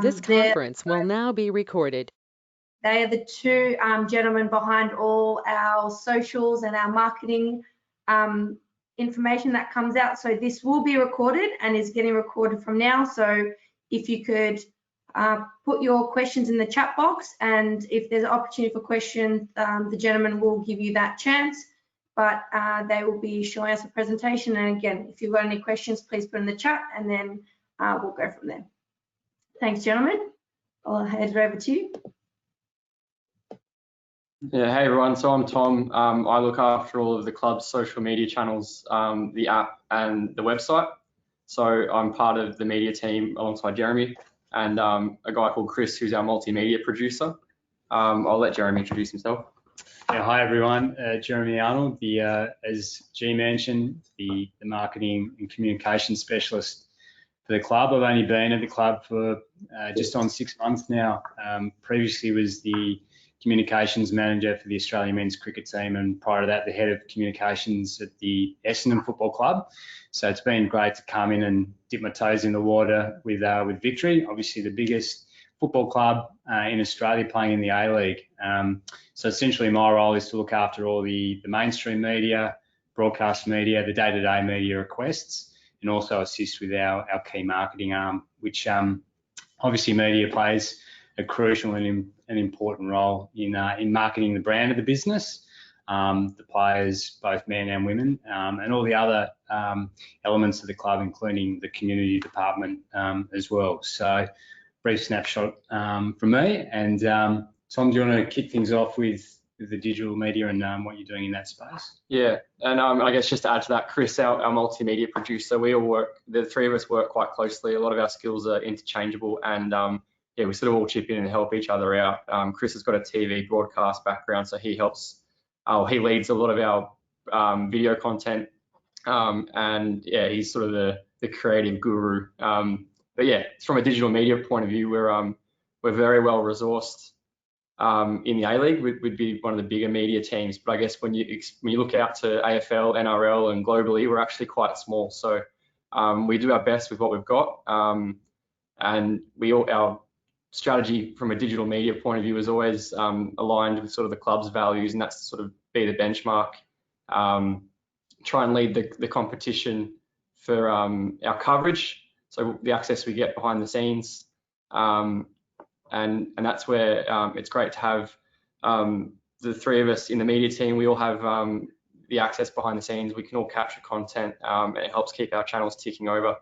This conference will now be recorded. They are the two gentlemen behind all our socials and our marketing information that comes out. So this will be recorded and is getting recorded from now. So if you could put your questions in the chat box, and if there's an opportunity for questions, the gentleman will give you that chance. But they will be showing us a presentation. And again, if you've got any questions, please put in the chat, and then we'll go from there. Thanks, gentlemen. I'll hand it over to you. Yeah, hey everyone, so I'm Tom. I look after all of the club's social media channels, the app and the website. So I'm part of the media team alongside Jeremy and a guy called Chris, who's our multimedia producer. I'll let Jeremy introduce himself. Yeah, hi everyone, Jeremy Arnold, as G mentioned, the marketing and communication specialist for the club. I've only been at the club for just on 6 months now. Previously was the communications manager for the Australian men's cricket team, and prior to that the head of communications at the Essendon Football Club. So it's been great to come in and dip my toes in the water with Victory, obviously the biggest football club in Australia playing in the A-League. So essentially my role is to look after all the mainstream media, broadcast media, the day-to-day media requests, and also assist with our key marketing arm, which obviously media plays a crucial and an important role in marketing the brand of the business, the players, both men and women, and all the other elements of the club, including the community department as well. So brief snapshot from me, and Tom, do you want to kick things off with the digital media and what you're doing in that space? Yeah, and I guess just to add to that, Chris, our multimedia producer, we all work, the three of us work quite closely. A lot of our skills are interchangeable, and yeah, we sort of all chip in and help each other out. Chris has got a TV broadcast background, so he helps, he leads a lot of our video content, and yeah, he's sort of the creative guru. But yeah, from a digital media point of view, we're very well resourced in the A-League. We'd be one of the bigger media teams, but I guess when you look out to AFL, NRL, and globally, we're actually quite small. So we do our best with what we've got, and our strategy from a digital media point of view is always aligned with sort of the club's values, and that's to sort of be the benchmark, try and lead the competition for our coverage, so the access we get behind the scenes, and that's where it's great to have the three of us in the media team. We all have the access behind the scenes. We can all capture content, and it helps keep our channels ticking over.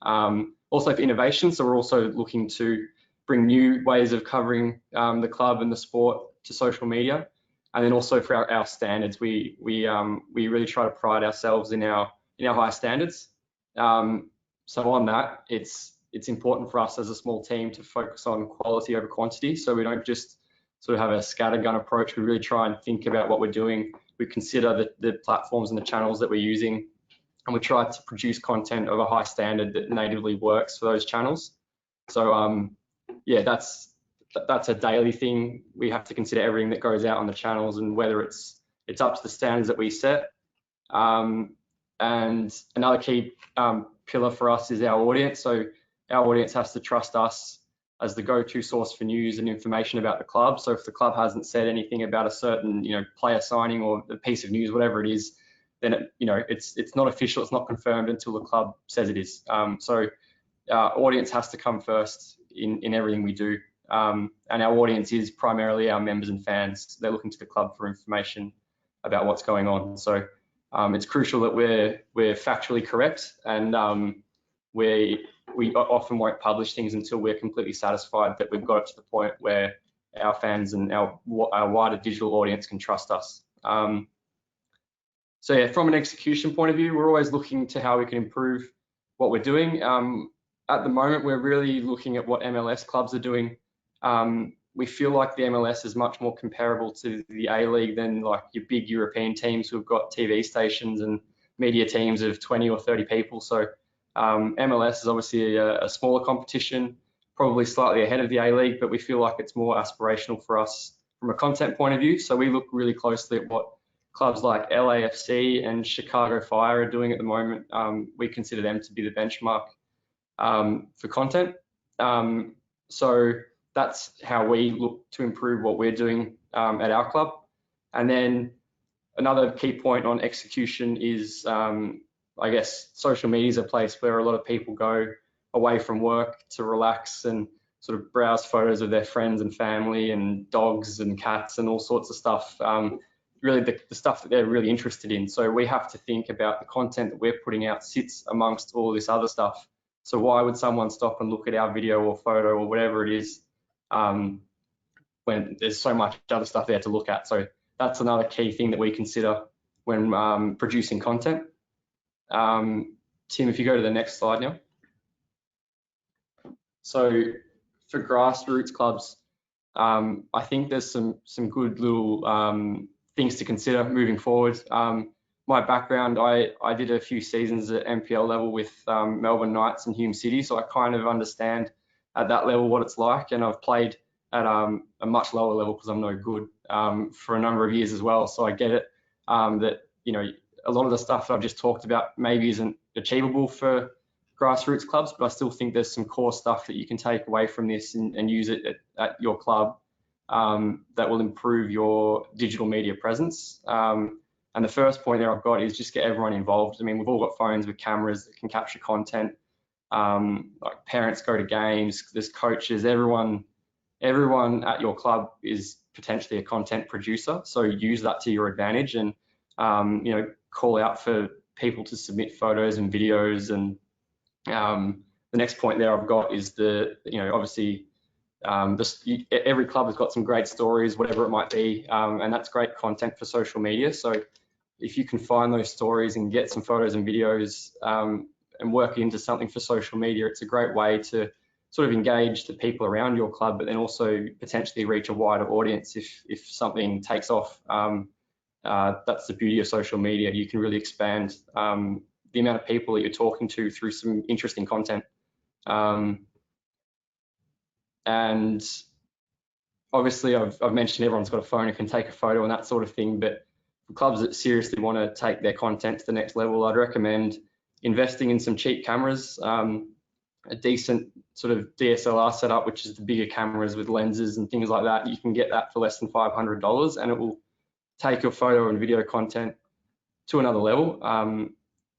Also for innovation, so we're also looking to bring new ways of covering the club and the sport to social media, and then also for our standards, we really try to pride ourselves in our high standards. So on that, it's important for us as a small team to focus on quality over quantity. So we don't just sort of have a scattergun approach. We really try and think about what we're doing. We consider the platforms and the channels that we're using, and we try to produce content of a high standard that natively works for those channels. So yeah, that's a daily thing. We have to consider everything that goes out on the channels and whether it's up to the standards that we set. And another key pillar for us is our audience. So our audience has to trust us as the go-to source for news and information about the club. So if the club hasn't said anything about a certain player signing or a piece of news, whatever it is, then it's not official, it's not confirmed until the club says it is. So our audience has to come first in everything we do, and our audience is primarily our members and fans. They're looking to the club for information about what's going on. So it's crucial that we're factually correct, and we often won't publish things until we're completely satisfied that we've got it to the point where our fans and our wider digital audience can trust us. So yeah, from an execution point of view, we're always looking to how we can improve what we're doing. At the moment, we're really looking at what MLS clubs are doing. We feel like the MLS is much more comparable to the A-League than like your big European teams who've got TV stations and media teams of 20 or 30 people. So MLS is obviously a smaller competition, probably slightly ahead of the A-League, but we feel like it's more aspirational for us from a content point of view. So we look really closely at what clubs like LAFC and Chicago Fire are doing at the moment. We consider them to be the benchmark for content. So that's how we look to improve what we're doing at our club. And then another key point on execution is, I guess, social media is a place where a lot of people go away from work to relax and sort of browse photos of their friends and family and dogs and cats and all sorts of stuff. Really the stuff that they're really interested in. So we have to think about the content that we're putting out sits amongst all this other stuff. So why would someone stop and look at our video or photo or whatever it is when there's so much other stuff there to look at? So that's another key thing that we consider when producing content. Tim, if you go to the next slide now. So for grassroots clubs, I think there's some good little things to consider moving forward. My background, I did a few seasons at NPL level with Melbourne Knights and Hume City, so I kind of understand at that level what it's like, and I've played at a much lower level because I'm no good for a number of years as well. So I get it that, you know, a lot of the stuff that I've just talked about maybe isn't achievable for grassroots clubs, but I still think there's some core stuff that you can take away from this and use it at your club that will improve your digital media presence. And the first point there I've got is just get everyone involved. I mean, we've all got phones with cameras that can capture content. Like parents go to games, there's coaches, everyone at your club is potentially a content producer. So use that to your advantage and, you know, call out for people to submit photos and videos. And the next point there I've got is obviously every club has got some great stories, whatever it might be, and that's great content for social media. So if you can find those stories and get some photos and videos and work into something for social media, it's a great way to sort of engage the people around your club, but then also potentially reach a wider audience if something takes off. That's the beauty of social media. You can really expand the amount of people that you're talking to through some interesting content. And obviously I've mentioned everyone's got a phone and can take a photo and that sort of thing, but for clubs that seriously want to take their content to the next level, I'd recommend investing in some cheap cameras, a decent sort of DSLR setup, which is the bigger cameras with lenses and things like that. You can get that for less than $500 and it will take your photo and video content to another level.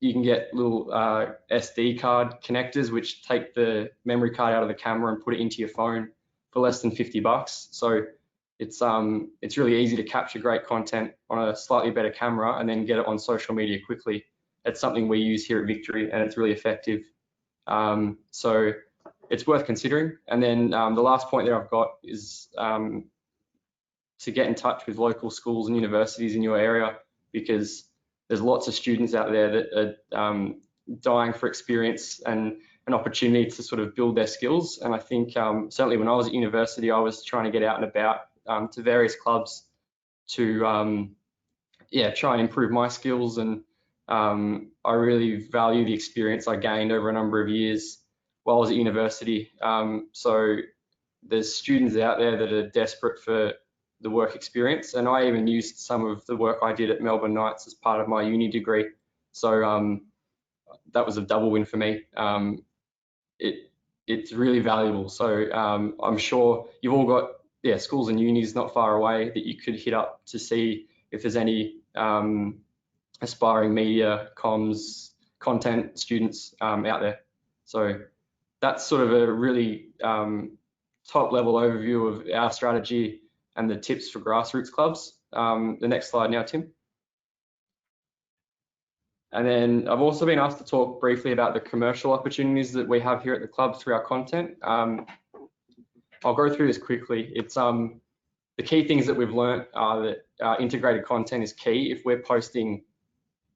You can get little SD card connectors which take the memory card out of the camera and put it into your phone for less than $50. So it's really easy to capture great content on a slightly better camera and then get it on social media quickly. It's something we use here at Victory and it's really effective. So it's worth considering. And then the last point there I've got is to get in touch with local schools and universities in your area, because there's lots of students out there that are dying for experience and an opportunity to sort of build their skills. And I think certainly when I was at university, I was trying to get out and about to various clubs to try and improve my skills. And I really value the experience I gained over a number of years while I was at university. So there's students out there that are desperate for the work experience, and I even used some of the work I did at Melbourne Knights as part of my uni degree. So that was a double win for me. It's really valuable. So I'm sure you've all got schools and unis not far away that you could hit up to see if there's any aspiring media, comms, content students out there. So that's sort of a really top level overview of our strategy and the tips for grassroots clubs. The next slide now, Tim. And then I've also been asked to talk briefly about the commercial opportunities that we have here at the club through our content. I'll go through this quickly. It's the key things that we've learned are that integrated content is key. If we're posting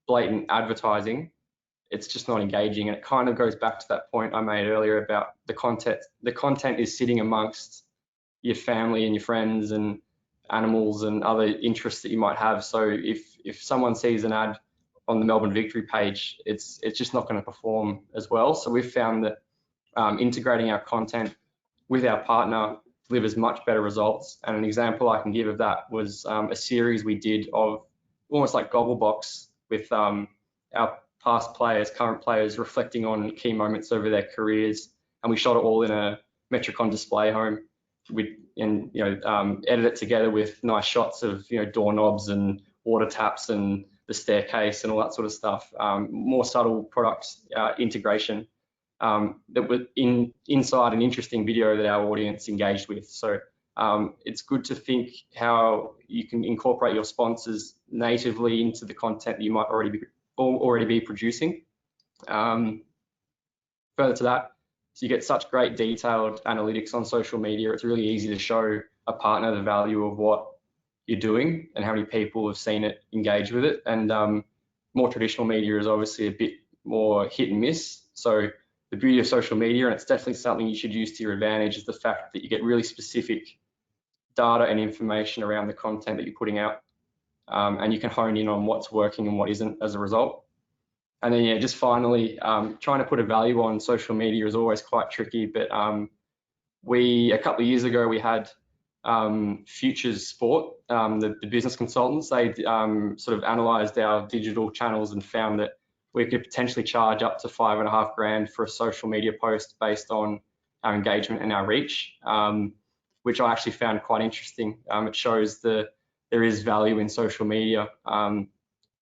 blatant advertising, it's just not engaging, and it kind of goes back to that point I made earlier about the content. The content is sitting amongst your family and your friends and animals and other interests that you might have. So if someone sees an ad on the Melbourne Victory page, it's just not going to perform as well. So we've found that integrating our content with our partner delivers much better results. And an example I can give of that was a series we did of almost like Gogglebox with our past players, current players, reflecting on key moments over their careers. And we shot it all in a Metricon display home and edit it together with nice shots of doorknobs and water taps and the staircase and all that sort of stuff. More subtle product integration that was inside an interesting video that our audience engaged with. So it's good to think how you can incorporate your sponsors natively into the content that you might already be producing. Further to that, so you get such great detailed analytics on social media. It's really easy to show a partner the value of what you're doing and how many people have seen it, engage with it. And more traditional media is obviously a bit more hit and miss. So the beauty of social media, and it's definitely something you should use to your advantage, is the fact that you get really specific data and information around the content that you're putting out, and you can hone in on what's working and what isn't as a result. And then, yeah, just finally, trying to put a value on social media is always quite tricky, but a couple of years ago, we had Futures Sport, the business consultants. They sort of analysed our digital channels and found that we could potentially charge up to $5.5 grand for a social media post based on our engagement and our reach, which I actually found quite interesting. It shows that there is value in social media,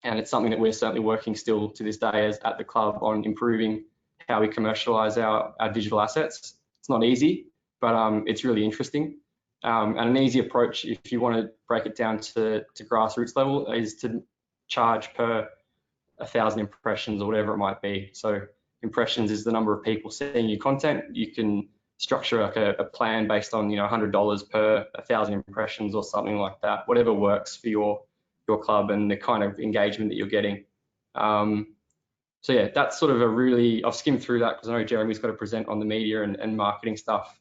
and it's something that we're certainly working still to this day at the club on improving how we commercialise our digital assets. It's not easy, but it's really interesting. And an easy approach, if you want to break it down to grassroots level, is to charge per 1,000 impressions or whatever it might be. So impressions is the number of people seeing your content. You can structure like a plan based on $100 per 1,000 impressions or something like that, whatever works for your club and the kind of engagement that you're getting. So yeah, that's sort of I've skimmed through that because I know Jeremy's got to present on the media and marketing stuff.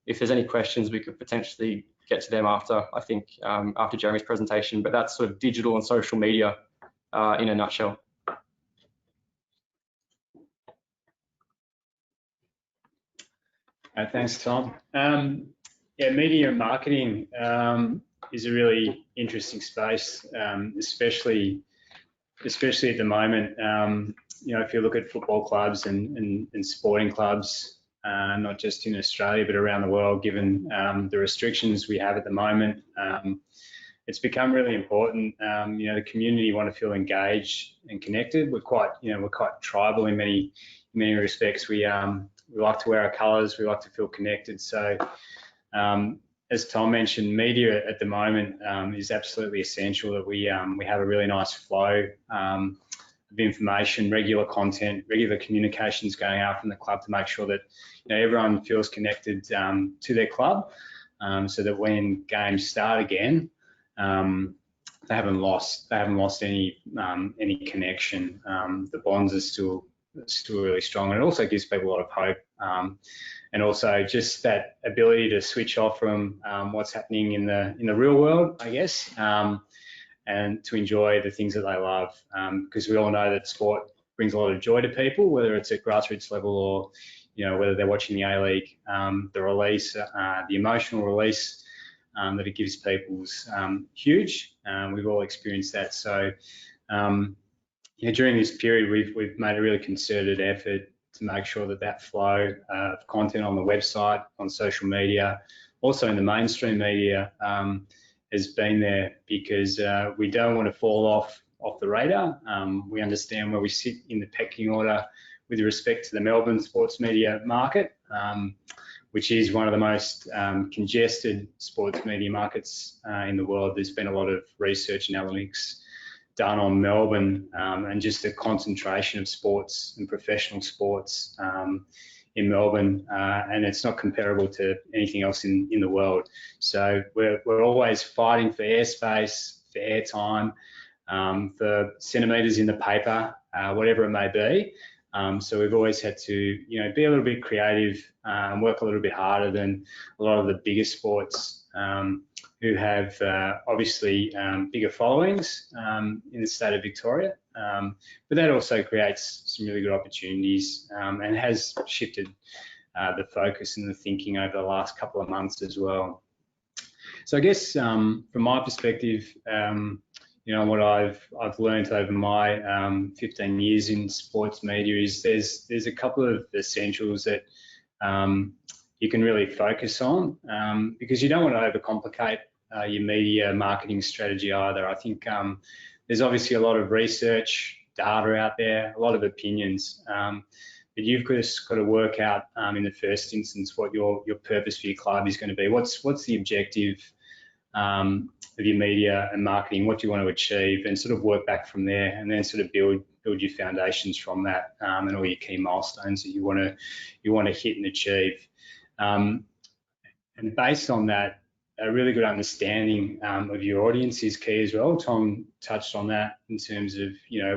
If there's any questions, we could potentially get to them after Jeremy's presentation, but that's sort of digital and social media in a nutshell. Thanks, Tom. Yeah, media and marketing is a really interesting space, especially at the moment. If you look at football clubs and sporting clubs, not just in Australia but around the world, given the restrictions we have at the moment, it's become really important. The community want to feel engaged and connected. We're quite tribal in many respects. We like to wear our colours. We like to feel connected. So, as Tom mentioned, media at the moment is absolutely essential. That we have a really nice flow of information, regular content, regular communications going out from the club to make sure that everyone feels connected to their club, so that when games start again, they haven't lost any connection. The bonds are still really strong, and it also gives people a lot of hope, and also just that ability to switch off from what's happening in the real world, I guess, and to enjoy the things that they love, because we all know that sport brings a lot of joy to people, whether it's at grassroots level or whether they're watching the A-League. The release, the emotional release that it gives people's huge. We've all experienced that. So during this period, we've made a really concerted effort to make sure that flow of content on the website, on social media, also in the mainstream media, has been there, because we don't want to fall off the radar. We understand where we sit in the pecking order with respect to the Melbourne sports media market, which is one of the most congested sports media markets in the world. There's been a lot of research and analytics done on Melbourne, and just the concentration of sports and professional sports in Melbourne, and it's not comparable to anything else in the world. So we're always fighting for airspace, for airtime, for centimetres in the paper, whatever it may be. So we've always had to, be a little bit creative and work a little bit harder than a lot of the bigger sports who have obviously bigger followings in the state of Victoria. But that also creates some really good opportunities and has shifted the focus and the thinking over the last couple of months as well. So I guess from my perspective, what I've learned over my 15 years in sports media is there's a couple of essentials that you can really focus on, because you don't want to overcomplicate your media marketing strategy either. I think there's obviously a lot of research, data out there, a lot of opinions, but you've just got to work out in the first instance what your purpose for your club is going to be. What's the objective of your media and marketing? What do you want to achieve, and sort of work back from there, and then sort of build your foundations from that, and all your key milestones that you want to hit and achieve. And based on that, a really good understanding of your audience is key as well. Tom touched on that in terms of,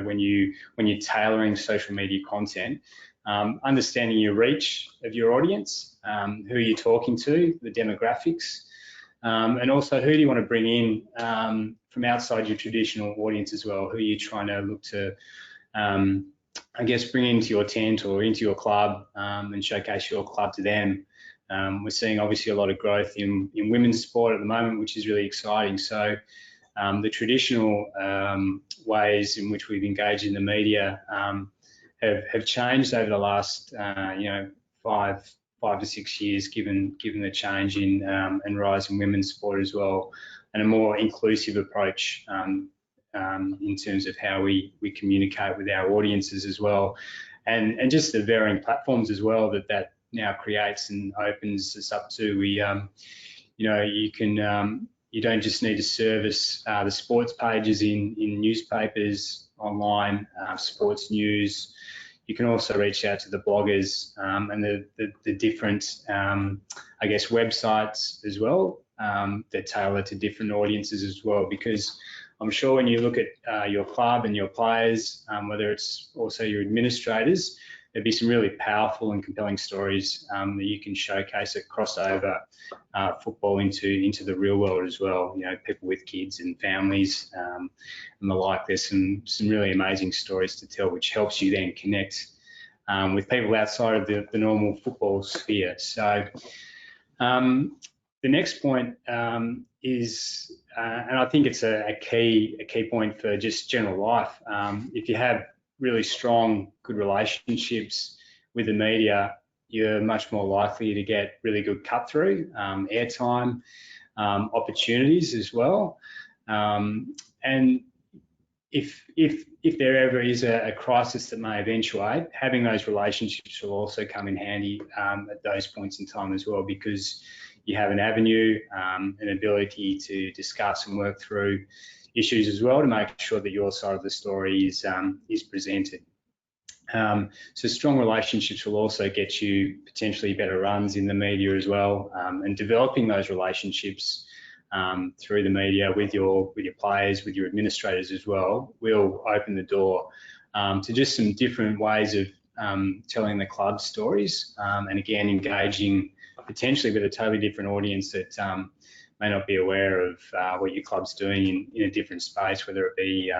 when you're tailoring social media content, understanding your reach of your audience, who you're talking to, the demographics, and also who do you want to bring in from outside your traditional audience as well. Who are you trying to look to, I guess, bring into your tent or into your club, and showcase your club to them. We're seeing obviously a lot of growth in women's sport at the moment, which is really exciting. So the traditional ways in which we've engaged in the media have changed over the last 5 to 6 years, given the change in and rise in women's sport as well, and a more inclusive approach in terms of how we communicate with our audiences as well, and just the varying platforms as well that now creates and opens us up to. You don't just need to service the sports pages in newspapers, online, sports news. You can also reach out to the bloggers and the different, I guess, websites as well that tailor to different audiences as well, because I'm sure when you look at your club and your players, whether it's also your administrators, there'd be some really powerful and compelling stories that you can showcase that cross over football into the real world as well. People with kids and families and the like. There's some really amazing stories to tell, which helps you then connect with people outside of the normal football sphere. So the next point is, and I think it's a key point for just general life. If you have really strong, good relationships with the media, you're much more likely to get really good cut through, airtime, opportunities as well. And if there ever is a crisis that may eventuate, having those relationships will also come in handy at those points in time as well, because you have an avenue, an ability to discuss and work through issues as well to make sure that your side of the story is presented. So strong relationships will also get you potentially better runs in the media as well, and developing those relationships through the media with your players, with your administrators as well, will open the door to just some different ways of telling the club stories, and again engaging potentially with a totally different audience that may not be aware of what your club's doing in a different space, whether it be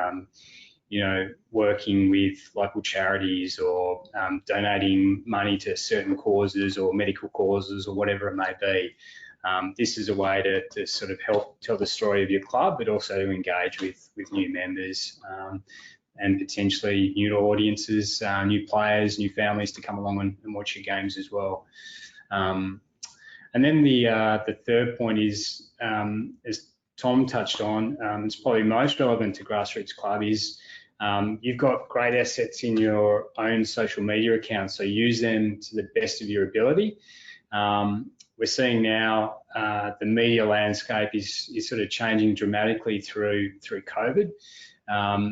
working with local charities or donating money to certain causes or medical causes or whatever it may be. This is a way to sort of help tell the story of your club, but also to engage with new members and potentially new audiences, new players, new families to come along and watch your games as well. And then the third point is, as Tom touched on, it's probably most relevant to Grassroots Club, is you've got great assets in your own social media accounts, so use them to the best of your ability. We're seeing now the media landscape is sort of changing dramatically through COVID.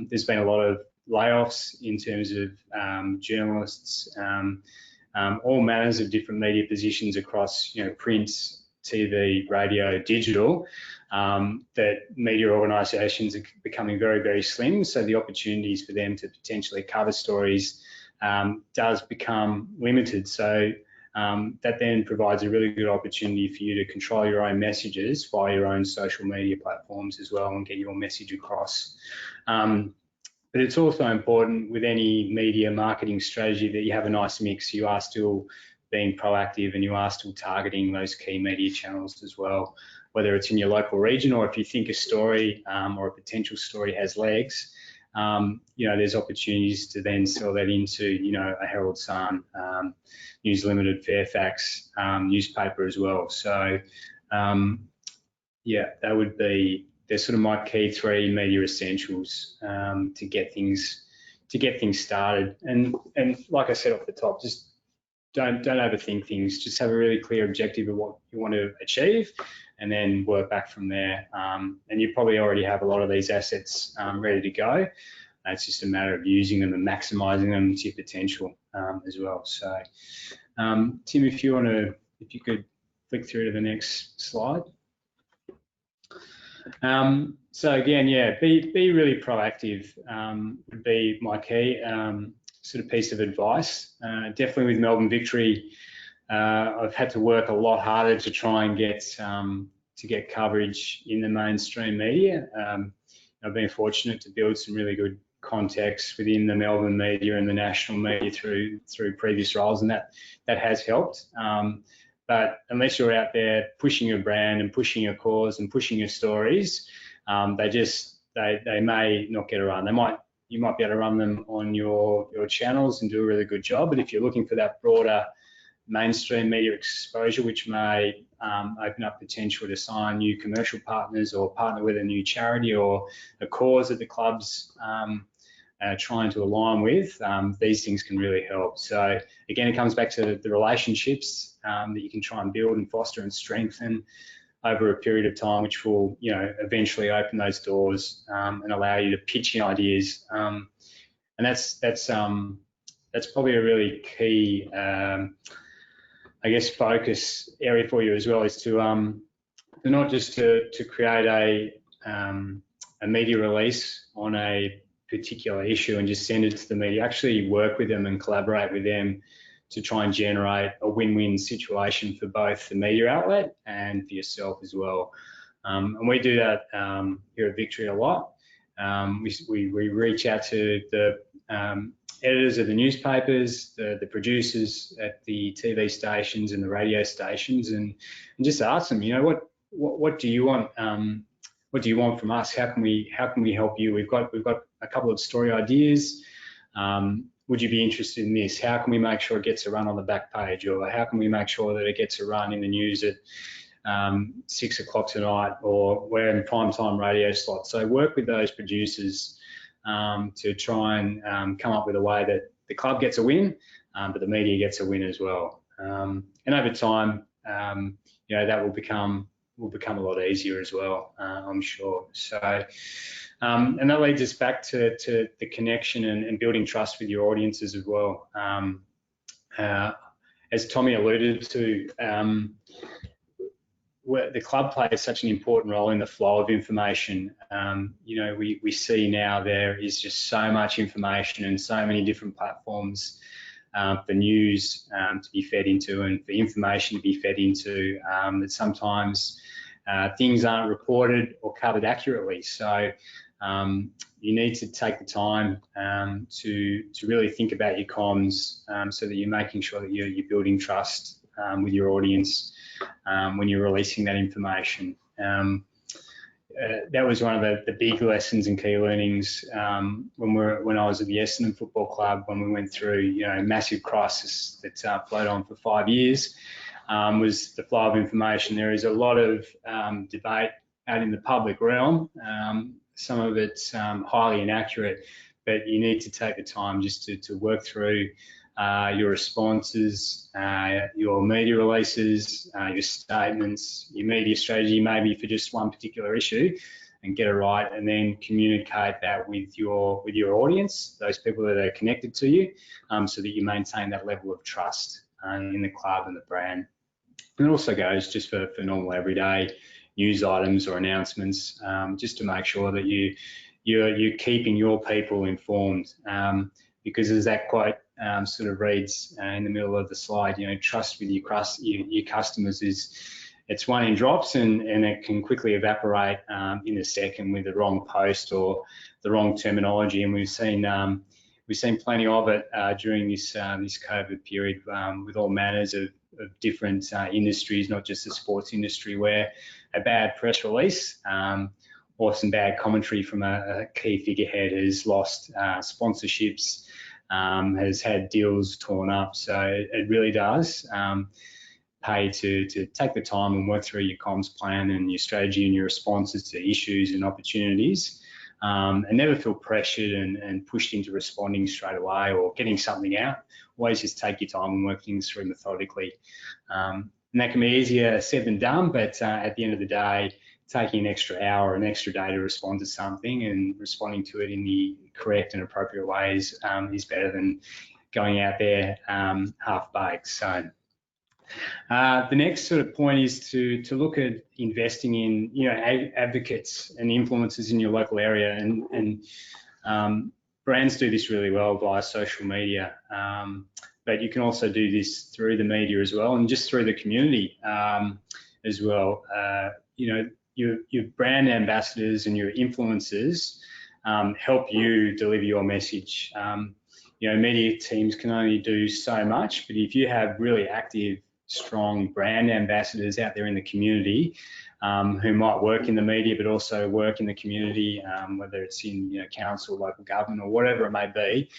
There's been a lot of layoffs in terms of journalists, all manners of different media positions across, print, TV, radio, digital, that media organisations are becoming very, very slim. So the opportunities for them to potentially cover stories does become limited. So that then provides a really good opportunity for you to control your own messages via your own social media platforms as well and get your message across. But it's also important with any media marketing strategy that you have a nice mix. You are still being proactive and you are still targeting those key media channels as well, whether it's in your local region or if you think a story or a potential story has legs, there's opportunities to then sell that into, a Herald Sun, News Limited, Fairfax newspaper as well. So, they're sort of my key 3 media essentials to get things started. And like I said off the top, just don't overthink things. Just have a really clear objective of what you want to achieve, and then work back from there. And you probably already have a lot of these assets ready to go. It's just a matter of using them and maximising them to your potential as well. So, Tim, if you could flick through to the next slide. So again, be really proactive would be my key sort of piece of advice. Definitely with Melbourne Victory, I've had to work a lot harder to try and get coverage in the mainstream media. I've been fortunate to build some really good contacts within the Melbourne media and the national media through previous roles, and that has helped. But unless you're out there pushing your brand and pushing your cause and pushing your stories, they may not get a run. You might be able to run them on your channels and do a really good job. But if you're looking for that broader mainstream media exposure, which may open up potential to sign new commercial partners or partner with a new charity or a cause that the club's trying to align with, these things can really help. So again, it comes back to the relationships that you can try and build and foster and strengthen over a period of time, which will eventually open those doors and allow you to pitch in ideas. And that's probably a really key focus area for you as well, is to not just to create a media release on a particular issue and just send it to the media. Actually work with them and collaborate with them to try and generate a win-win situation for both the media outlet and for yourself as well. And we do that here at Victory a lot. We reach out to the editors of the newspapers, the producers at the TV stations and the radio stations, and just ask them, what do you want? What do you want from us? How can we help you? We've got a couple of story ideas. Would you be interested in this? How can we make sure it gets a run on the back page, or how can we make sure that it gets a run in the news at 6 o'clock tonight, or we're in primetime radio slots? So work with those producers to try and come up with a way that the club gets a win, but the media gets a win as well. And over time, that will become a lot easier as well, I'm sure. So, and that leads us back to the connection and building trust with your audiences as well. As Tommy alluded to, the club plays such an important role in the flow of information. We see now there is just so much information and so many different platforms for news to be fed into and for information to be fed into, that sometimes things aren't reported or covered accurately. So you need to take the time to really think about your comms so that you're making sure that you're building trust with your audience when you're releasing that information. That was one of the big lessons and key learnings when I was at the Essendon Football Club, when we went through a massive crisis that flowed on for 5 years, was the flow of information. There is a lot of debate out in the public realm. Some of it's highly inaccurate, but you need to take the time just to work through your responses, your media releases, your statements, your media strategy, maybe for just one particular issue, and get it right, and then communicate that with your audience, those people that are connected to you, so that you maintain that level of trust in the club and the brand. And it also goes just for normal everyday news items or announcements, just to make sure that you're keeping your people informed, because as that quote sort of reads in the middle of the slide, trust with your customers it's one in drops, and it can quickly evaporate in a second with the wrong post or the wrong terminology. And we've seen plenty of it during this COVID period with all manners of different industries, not just the sports industry, where a bad press release or some bad commentary from a key figurehead who's lost sponsorships, has had deals torn up. So it really does pay to take the time and work through your comms plan and your strategy and your responses to issues and opportunities, and never feel pressured and pushed into responding straight away or getting something out. Always just take your time and work things through methodically. And that can be easier said than done, but at the end of the day, taking an extra hour or an extra day to respond to something and responding to it in the correct and appropriate ways is better than going out there half-baked. So the next sort of point is to look at investing in, you know, advocates and influencers in your local area, and brands do this really well via social media, but you can also do this through the media as well, and just through the community as well. You know, your brand ambassadors and your influencers help you deliver your message. You know, media teams can only do so much, but if you have really active, strong brand ambassadors out there in the community who might work in the media but also work in the community, whether it's in, you know, council, local government, or whatever it may be,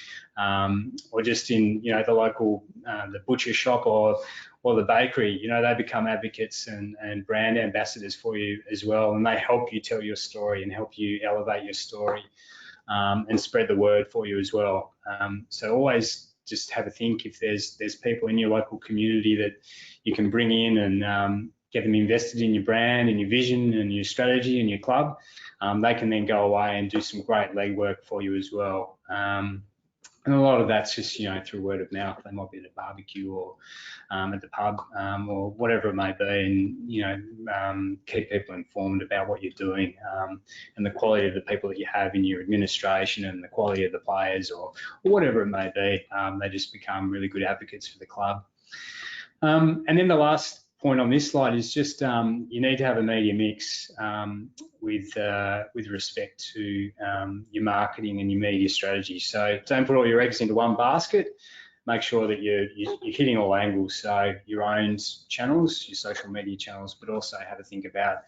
or just in, you know, the local the butcher shop or the bakery, you know, they become advocates and brand ambassadors for you as well, and they help you tell your story and help you elevate your story and spread the word for you as well. So always just have a think if there's people in your local community that you can bring in and get them invested in your brand and your vision and your strategy and your club. They can then go away and do some great legwork for you as well. And a lot of that's just, you know, through word of mouth. They might be at a barbecue or at the pub or whatever it may be, and, you know, keep people informed about what you're doing and the quality of the people that you have in your administration and the quality of the players or whatever it may be. They just become really good advocates for the club. And then the last point on this slide is just you need to have a media mix with respect to your marketing and your media strategy. So don't put all your eggs into one basket. Make sure that you're hitting all angles. So your own channels, your social media channels, but also have a think about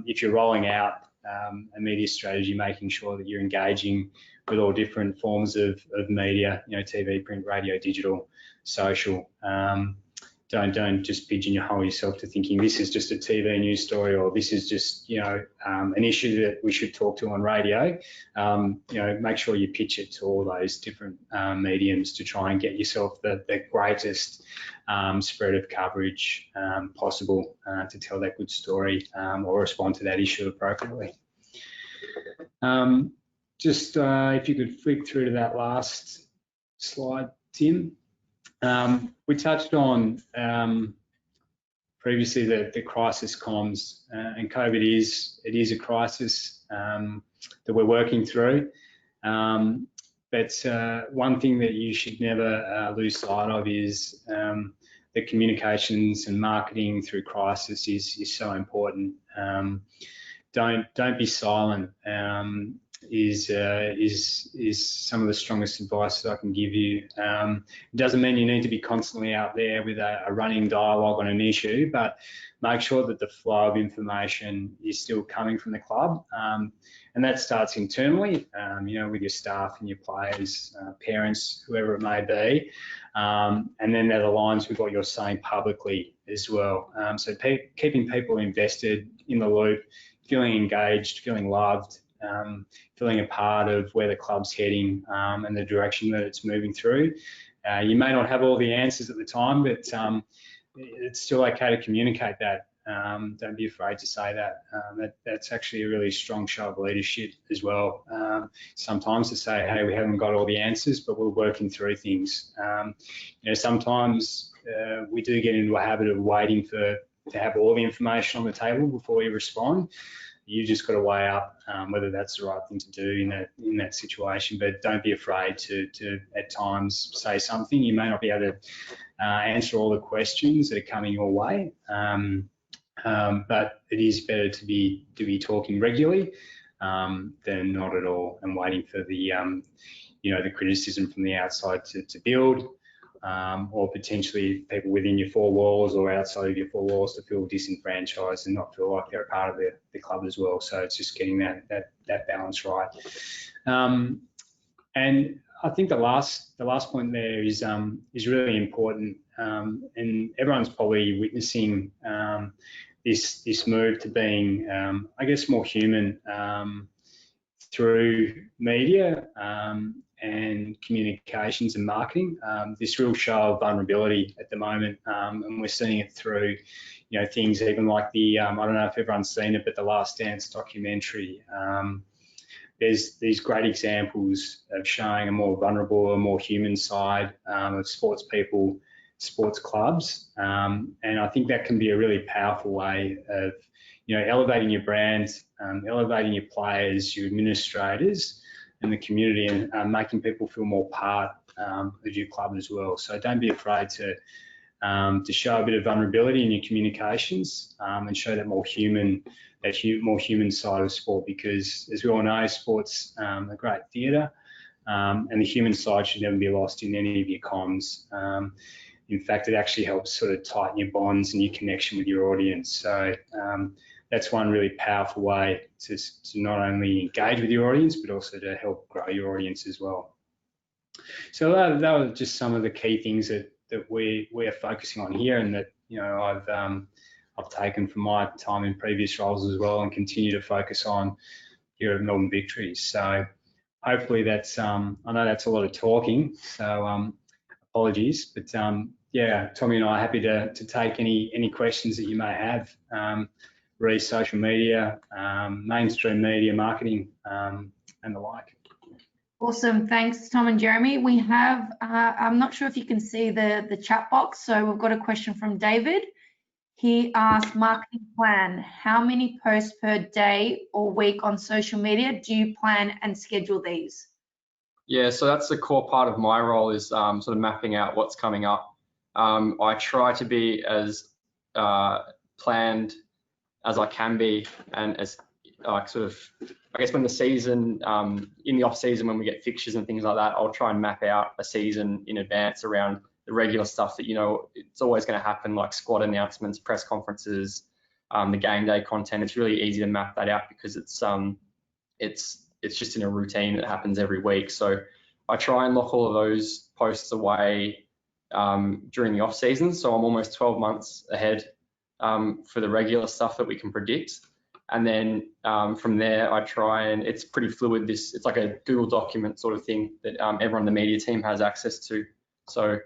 if you're rolling out a media strategy, making sure that you're engaging with all different forms of media, you know, TV, print, radio, digital, social. Don't just pigeonhole yourself to thinking this is just a TV news story or this is just, you know, an issue that we should talk to on radio. You know, make sure you pitch it to all those different mediums to try and get yourself the greatest spread of coverage possible to tell that good story or respond to that issue appropriately. Just if you could flick through to that last slide, Tim. We touched on previously the crisis comms, and COVID is a crisis that we're working through. But one thing that you should never lose sight of is that communications and marketing through crisis is so important. Don't be silent. Is some of the strongest advice that I can give you. It doesn't mean you need to be constantly out there with a running dialogue on an issue, but make sure that the flow of information is still coming from the club, and that starts internally, you know, with your staff and your players, parents, whoever it may be, and then that aligns with what you're saying publicly as well. So keeping people invested in the loop, feeling engaged, feeling loved, feeling a part of where the club's heading and the direction that it's moving through. You may not have all the answers at the time, but it's still okay to communicate that. Don't be afraid to say that. That's actually a really strong show of leadership as well. Sometimes to say, hey, we haven't got all the answers, but we're working through things. You know, sometimes we do get into a habit of waiting to have all the information on the table before we respond. You just got to weigh up whether that's the right thing to do in that situation. But don't be afraid to at times say something. You may not be able to answer all the questions that are coming your way, but it is better to be talking regularly than not at all and waiting for the you know, the criticism from the outside to build. or potentially people within your four walls or outside of your four walls to feel disenfranchised and not feel like they're a part of the club as well. So it's just getting that balance right. And I think the last point there is really important, and everyone's probably witnessing this move to being, I guess, more human through media and communications and marketing. This real show of vulnerability at the moment, and we're seeing it through, things even like the I don't know if everyone's seen it, but the Last Dance documentary. There's these great examples of showing a more vulnerable, a more human side of sports people, sports clubs, and I think that can be a really powerful way of, elevating your brand, elevating your players, your administrators, and the community, and making people feel more part of your club as well. So don't be afraid to show a bit of vulnerability in your communications and show that more human side of sport, because as we all know, sport's a great theatre, and the human side should never be lost in any of your comms. In fact, it actually helps sort of tighten your bonds and your connection with your audience. So that's one really powerful way to not only engage with your audience, but also to help grow your audience as well. So that were just some of the key things that we are focusing on here, and that I've taken from my time in previous roles as well, and continue to focus on here at Melbourne Victory. So hopefully that's I know that's a lot of talking, so apologies, but yeah, Tommy and I are happy to take any questions that you may have. Re social media, mainstream media, marketing, and the like. Awesome, thanks Tom and Jeremy. We have, I'm not sure if you can see the chat box, so we've got a question from David. He asked, marketing plan, how many posts per day or week on social media do you plan and schedule these? Yeah, so that's the core part of my role, is sort of mapping out what's coming up. I try to be as planned as I can be, and as sort of, I guess when the season, in the off season, when we get fixtures and things like that, I'll try and map out a season in advance around the regular stuff that, it's always going to happen, like squad announcements, press conferences, the game day content. It's really easy to map that out because it's just in a routine that happens every week. So I try and lock all of those posts away during the off season. So I'm almost 12 months ahead for the regular stuff that we can predict. And then from there, I try and, it's pretty fluid. It's like a Google document sort of thing that everyone in the media team has access to. So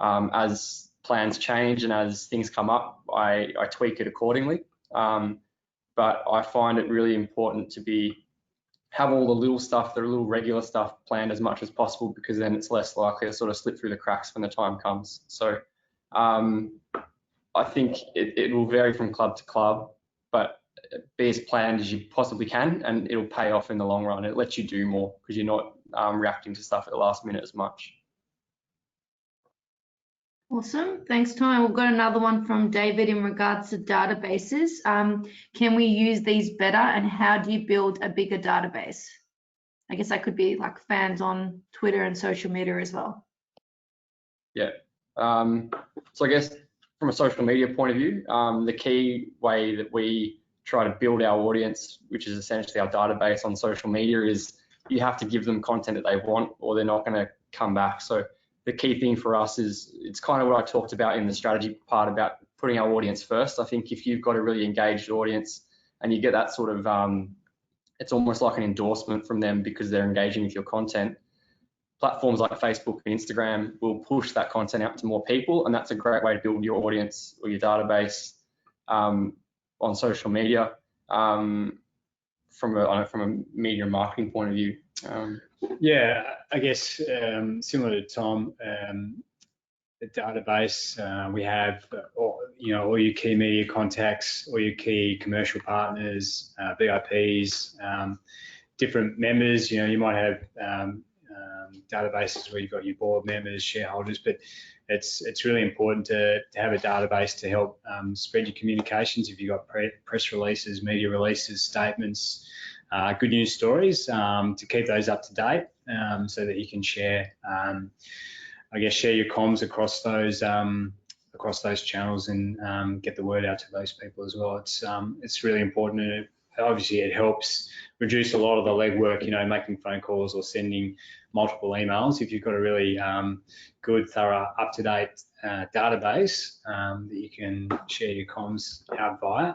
as plans change and as things come up, I tweak it accordingly. But I find it really important to have all the little stuff, the little regular stuff planned as much as possible, because then it's less likely to sort of slip through the cracks when the time comes. So I think it will vary from club to club, but be as planned as you possibly can, and it'll pay off in the long run. It lets you do more because you're not reacting to stuff at the last minute as much. Awesome, thanks Tom. We've got another one from David in regards to databases. Can we use these better, and how do you build a bigger database? I guess that could be like fans on Twitter and social media as well. Yeah, so I guess from a social media point of view, the key way that we try to build our audience, which is essentially our database on social media, is you have to give them content that they want, or they're not going to come back. So the key thing for us is, it's kind of what I talked about in the strategy part about putting our audience first. I think if you've got a really engaged audience and you get that sort of, it's almost like an endorsement from them because they're engaging with your content, platforms like Facebook and Instagram will push that content out to more people, and that's a great way to build your audience or your database on social media from a media and marketing point of view. Yeah, I guess similar to Tom, the database, we have all your key media contacts, all your key commercial partners, VIPs, different members. You might have databases where you've got your board members, shareholders, but it's really important to have a database to help spread your communications. If you've got press releases, media releases, statements, good news stories, to keep those up to date, so that you can share I guess, share your comms across those channels and get the word out to those people as well. It's really important, and obviously it helps reduce a lot of the legwork, making phone calls or sending multiple emails. If you've got a really good, thorough, up-to-date database that you can share your comms out via,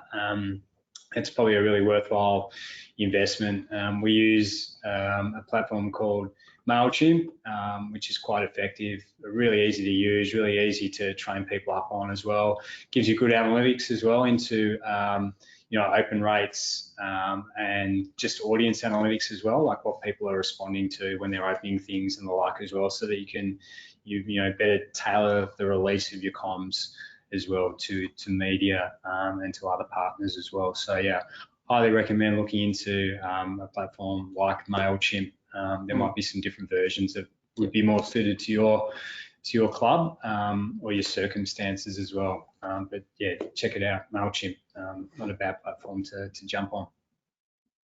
it's probably a really worthwhile investment. We use a platform called MailChimp, which is quite effective, really easy to use, really easy to train people up on as well. Gives you good analytics as well into open rates and just audience analytics as well, like what people are responding to when they're opening things and the like as well, so that you can better tailor the release of your comms as well to media and to other partners as well. So yeah, highly recommend looking into a platform like MailChimp. There might be some different versions that would be more suited to your club or your circumstances as well. But yeah, check it out, MailChimp. Not a bad platform to jump on.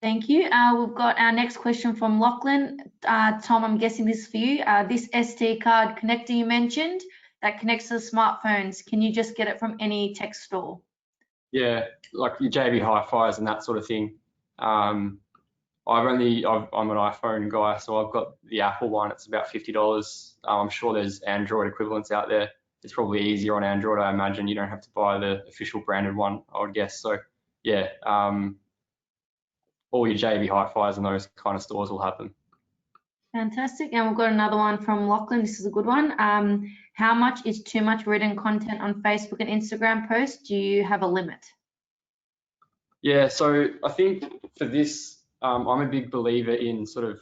Thank you. We've got our next question from Lachlan. Tom, I'm guessing this is for you. This SD card connector you mentioned that connects to smartphones, can you just get it from any tech store? Yeah, like your JB Hi-Fis and that sort of thing. I'm an iPhone guy, so I've got the Apple one. It's about $50. I'm sure there's Android equivalents out there. It's probably easier on Android, I imagine. You don't have to buy the official branded one, I would guess. So yeah, all your JB Hi-Fis and those kind of stores will have them. Fantastic. And we've got another one from Lachlan. This is a good one. How much is too much written content on Facebook and Instagram posts? Do you have a limit? Yeah, so I think for this, I'm a big believer in sort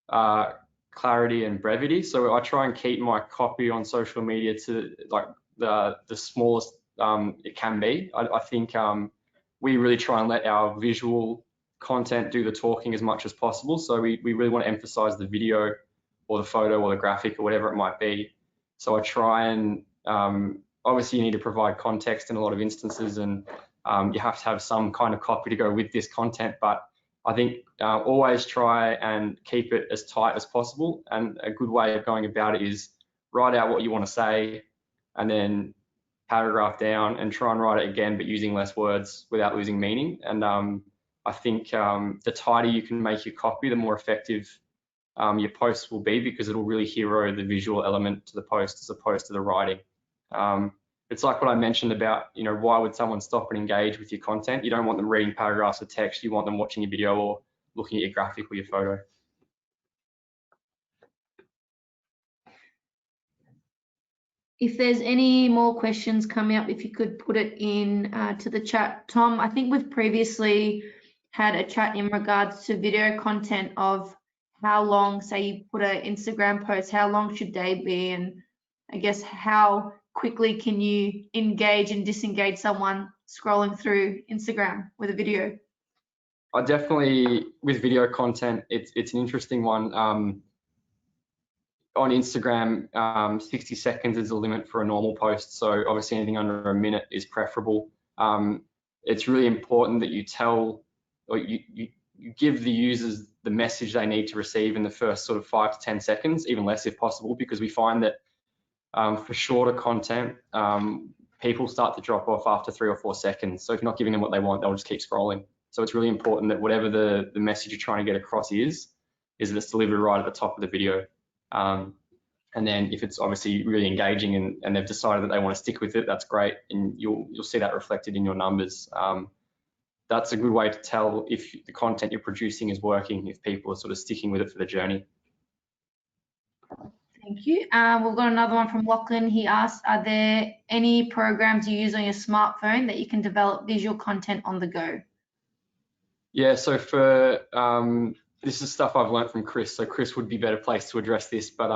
of clarity and brevity. So I try and keep my copy on social media to like the smallest it can be. I think we really try and let our visual content do the talking as much as possible. So we really want to emphasize the video or the photo or the graphic or whatever it might be. So I try and obviously you need to provide context in a lot of instances, and you have to have some kind of copy to go with this content, but I think always try and keep it as tight as possible. And a good way of going about it is write out what you want to say and then paragraph down and try and write it again, but using less words without losing meaning. And I think the tighter you can make your copy, the more effective your posts will be, because it'll really hero the visual element to the post as opposed to the writing. It's like what I mentioned about, why would someone stop and engage with your content? You don't want them reading paragraphs of text. You want them watching your video or looking at your graphic or your photo. If there's any more questions coming up, if you could put it in to the chat. Tom, I think we've previously had a chat in regards to video content of how long, say you put an Instagram post, how long should they be? And I guess how quickly can you engage and disengage someone scrolling through Instagram with a video? I definitely, with video content, it's an interesting one. On Instagram, 60 seconds is the limit for a normal post. So obviously anything under a minute is preferable. It's really important that you tell, or you give the users the message they need to receive in the first sort of 5 to 10 seconds, even less if possible, because we find that for shorter content, people start to drop off after 3 or 4 seconds. So if you're not giving them what they want, they'll just keep scrolling. So it's really important that whatever the message you're trying to get across is that it's delivered right at the top of the video. And then if it's obviously really engaging and they've decided that they want to stick with it, that's great. And you'll see that reflected in your numbers. That's a good way to tell if the content you're producing is working, if people are sort of sticking with it for the journey. Thank you. We've got another one from Lachlan. He asked, are there any programs you use on your smartphone that you can develop visual content on the go? Yeah, so for, this is stuff I've learned from Chris, so Chris would be better placed to address this, but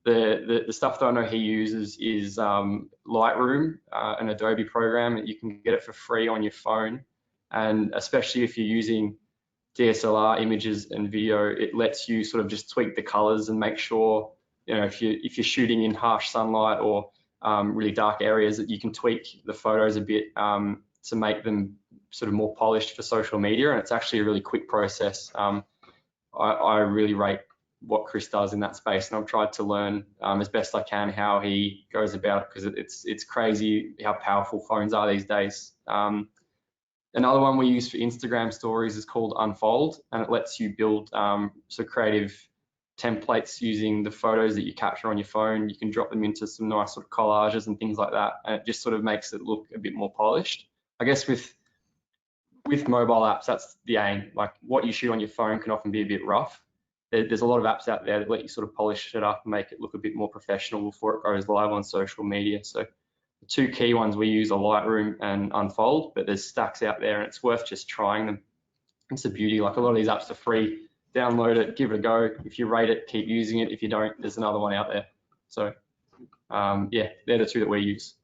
the stuff that I know he uses is Lightroom, an Adobe program, and you can get it for free on your phone. And especially if you're using DSLR images and video, it lets you sort of just tweak the colors and make sure, if you're shooting in harsh sunlight or really dark areas, that you can tweak the photos a bit to make them sort of more polished for social media. And it's actually a really quick process. I really rate what Chris does in that space, and I've tried to learn as best I can how he goes about it, because it's crazy how powerful phones are these days. Another one we use for Instagram stories is called Unfold, and it lets you build creative templates using the photos that you capture on your phone. You can drop them into some nice sort of collages and things like that, and it just sort of makes it look a bit more polished. I guess with mobile apps, that's the aim. Like, what you shoot on your phone can often be a bit rough. There's a lot of apps out there that let you sort of polish it up and make it look a bit more professional before it goes live on social media. So the two key ones we use are Lightroom and Unfold, but there's stacks out there, and it's worth just trying them. It's the beauty. Like, a lot of these apps are free. Download it, give it a go. If you rate it, keep using it. If you don't, there's another one out there. So yeah, they're the two that we use.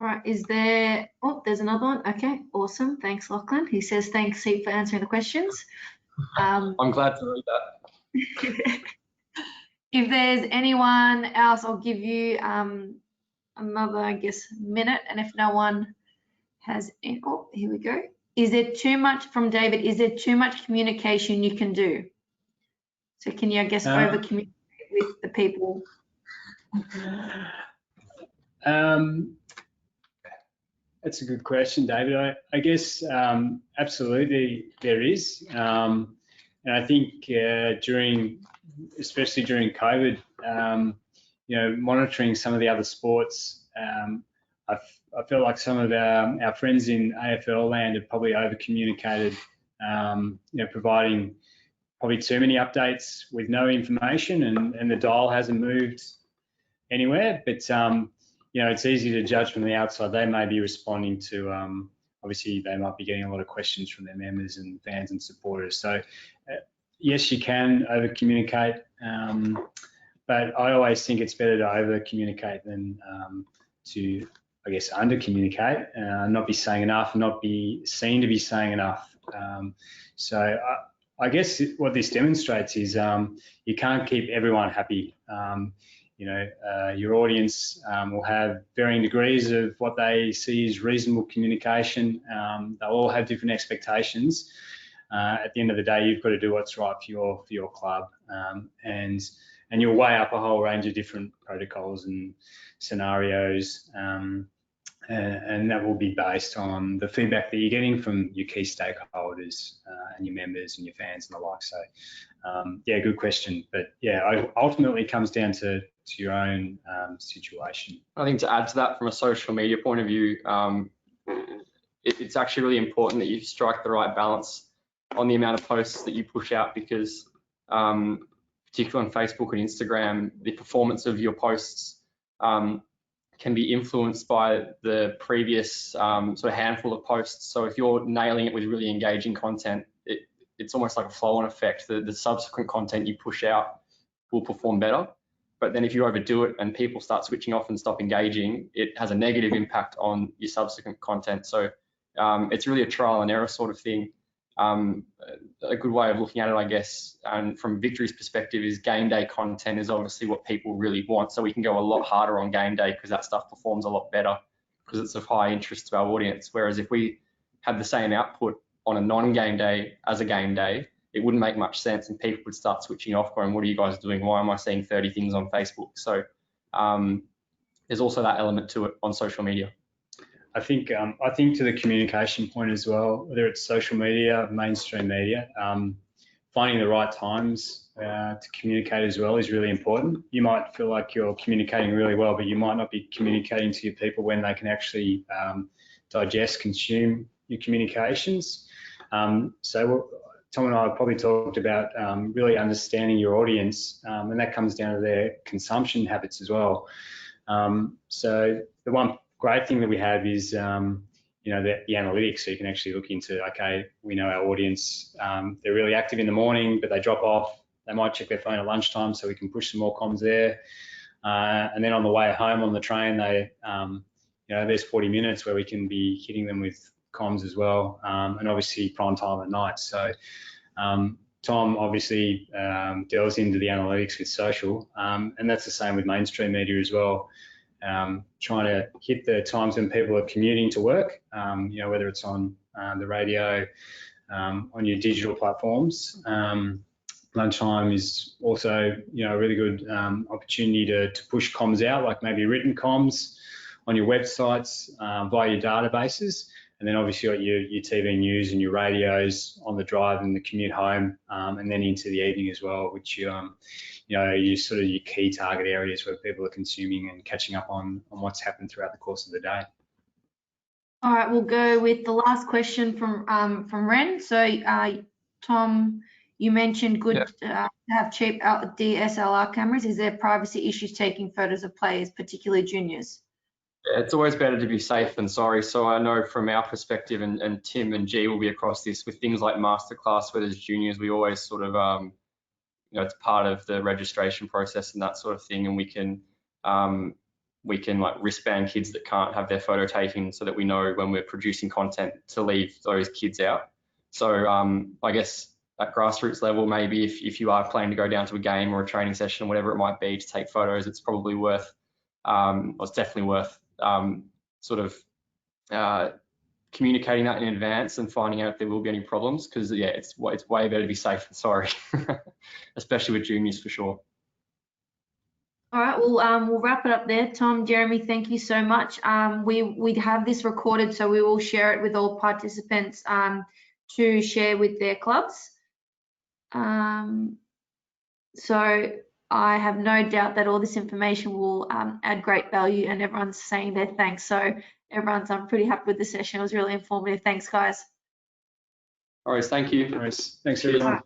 All right, is there, oh, there's another one. Okay, awesome. Thanks, Lachlan. He says, thanks, Steve, for answering the questions. I'm glad to read that. If there's anyone else, I'll give you another, I guess, minute. And if no one has, oh, here we go. Is there too much, from David, is there too much communication you can do? So can you, I guess, over communicate with the people? That's a good question, David. I guess absolutely there is. And I think especially during COVID, monitoring some of the other sports, I felt like some of our friends in AFL land have probably over communicated, providing probably too many updates with no information, and the dial hasn't moved anywhere. But it's easy to judge from the outside. They may be responding to, obviously they might be getting a lot of questions from their members and fans and supporters. So yes, you can over communicate, but I always think it's better to over communicate than to, I guess, under communicate, not be saying enough, not be seen to be saying enough. So I guess what this demonstrates is you can't keep everyone happy. Your audience will have varying degrees of what they see as reasonable communication. They'll all have different expectations. At the end of the day, you've got to do what's right for your club, and you'll weigh up a whole range of different protocols and scenarios, and that will be based on the feedback that you're getting from your key stakeholders and your members and your fans and the like. So yeah, good question, but yeah, ultimately it comes down to your own situation. I think to add to that, from a social media point of view, it's actually really important that you strike the right balance on the amount of posts that you push out, because particularly on Facebook and Instagram, the performance of your posts can be influenced by the previous sort of handful of posts. So if you're nailing it with really engaging content, it's almost like a flow-on effect. The subsequent content you push out will perform better. But then if you overdo it and people start switching off and stop engaging, it has a negative impact on your subsequent content. So it's really a trial and error sort of thing. A good way of looking at it, I guess, and from Victory's perspective, is game day content is obviously what people really want. So we can go a lot harder on game day because that stuff performs a lot better because it's of high interest to our audience. Whereas if we had the same output on a non-game day as a game day, it wouldn't make much sense, and people would start switching off, going, what are you guys doing? Why am I seeing 30 things on Facebook? So there's also that element to it on social media. I think to the communication point as well, whether it's social media, mainstream media, finding the right times to communicate as well is really important. You might feel like you're communicating really well, but you might not be communicating to your people when they can actually digest, consume your communications. So Tom and I have probably talked about really understanding your audience, and that comes down to their consumption habits as well. So the one great thing that we have is, the analytics. So you can actually look into, okay, we know our audience, they're really active in the morning, but they drop off. They might check their phone at lunchtime, so we can push some more comms there. And then on the way home on the train, there's 40 minutes where we can be hitting them with comms as well, and obviously prime time at night. So Tom obviously delves into the analytics with social, and that's the same with mainstream media as well. Trying to hit the times when people are commuting to work, whether it's on the radio, on your digital platforms, Lunchtime is also, a really good opportunity to push comms out, like maybe written comms on your websites via your databases. And then obviously you got your TV news and your radios on the drive and the commute home, and then into the evening as well, which you sort of your key target areas where people are consuming and catching up on what's happened throughout the course of the day. All right, we'll go with the last question from Ren. So Tom, you mentioned good to have cheap DSLR cameras. Is there privacy issues taking photos of players, particularly juniors? It's always better to be safe than sorry. So I know from our perspective, and Tim and G will be across this, with things like masterclass where there's juniors, we always sort of, it's part of the registration process and that sort of thing, and we can like wristband kids that can't have their photo taken, so that we know when we're producing content to leave those kids out. So I guess at grassroots level, maybe if you are planning to go down to a game or a training session, whatever it might be, to take photos, it's probably worth, it's definitely worth sort of communicating that in advance and finding out if there will be any problems, because it's way better to be safe than sorry, especially with juniors for sure. All right, we'll wrap it up there. Tom, Jeremy, thank you so much. We have this recorded, so we will share it with all participants to share with their clubs. So I have no doubt that all this information will add great value, and everyone's saying their thanks. So everyone's, I'm pretty happy with the session. It was really informative. Thanks, guys. All right, thank you. All right, thanks everyone.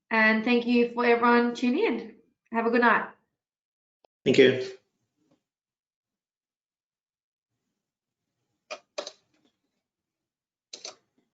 And thank you for everyone tuning in. Have a good night. Thank you.